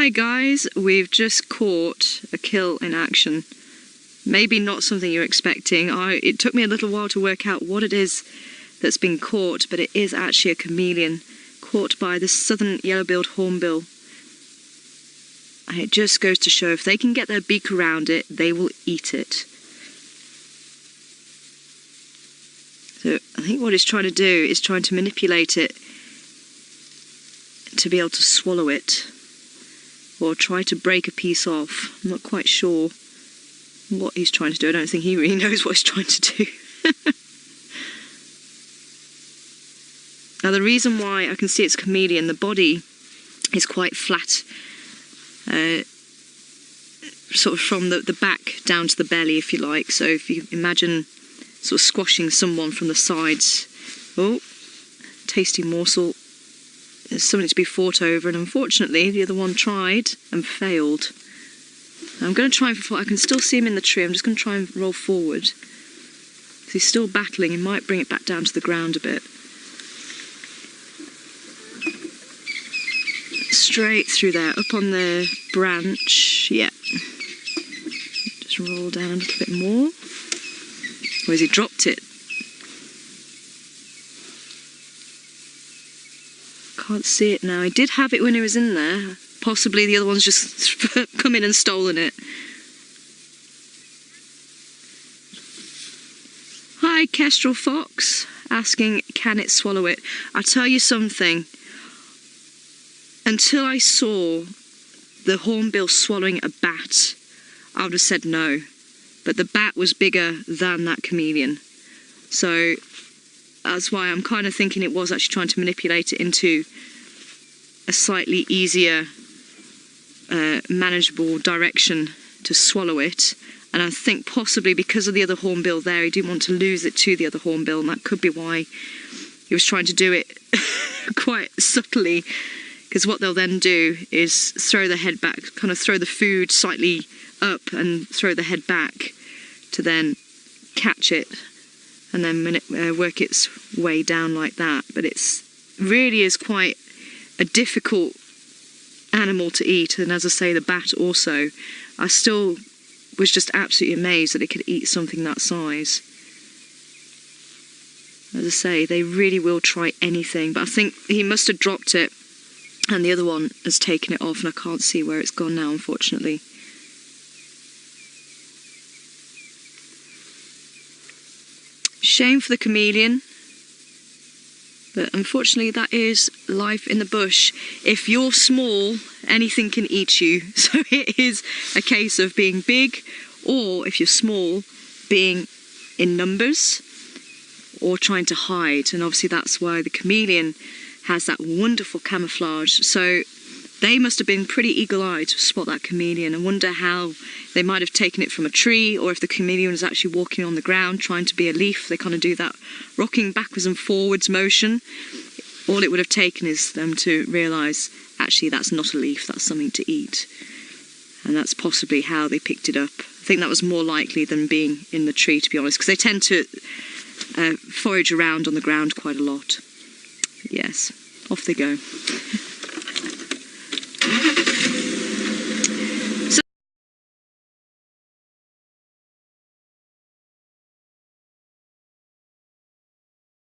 Hi guys, we've just caught a kill in action. Maybe not something you're expecting. It took me a little while to work out what it is that's been caught, but it is actually a chameleon caught by the southern yellow-billed hornbill. And it just goes to show if they can get their beak around it, they will eat it. So I think what it's trying to do is trying to manipulate it to be able to swallow it, or try to break a piece off. I'm not quite sure what he's trying to do. I don't think he really knows what he's trying to do. Now the reason why I can see it's chameleon, the body is quite flat, sort of from the back down to the belly, if you like. So if you imagine sort of squashing someone from the sides. Oh, tasty morsel. There's something to be fought over, and unfortunately the other one tried and failed. I'm going to try and I can still see him in the tree. I'm just going to try and roll forward. Because he's still battling. He might bring it back down to the ground a bit. Straight through there, up on the branch. Yeah. Just roll down a little bit more. Or has he dropped it? Can't see it now. He did have it when he was in there. Possibly the other one's just come in and stolen it. Hi, Kestrel Fox, asking, can it swallow it? I'll tell you something. Until I saw the hornbill swallowing a bat, I would have said no. But the bat was bigger than that chameleon. So that's why I'm kind of thinking it was actually trying to manipulate it into a slightly easier, manageable direction to swallow it. And I think possibly because of the other hornbill there, he didn't want to lose it to the other hornbill, and that could be why he was trying to do it quite subtly. Because what they'll then do is throw the head back, kind of throw the food slightly up and throw the head back to then catch it, and then work its way down like that. But it's really is quite a difficult animal to eat, and as I say, the bat also. I still was just absolutely amazed that it could eat something that size. As I say, they really will try anything, but I think he must have dropped it and the other one has taken it off, and I can't see where it's gone now, unfortunately. Shame for the chameleon, but unfortunately that is life in the bush. If you're small, anything can eat you. So it is a case of being big, or if you're small, being in numbers or trying to hide. And obviously that's why the chameleon has that wonderful camouflage. So they must have been pretty eagle-eyed to spot that chameleon. I wonder how they might have taken it from a tree, or if the chameleon was actually walking on the ground trying to be a leaf. They kind of do that rocking backwards and forwards motion. All it would have taken is them to realise, actually that's not a leaf, that's something to eat. And that's possibly how they picked it up. I think that was more likely than being in the tree, to be honest, because they tend to forage around on the ground quite a lot. Yes, off they go.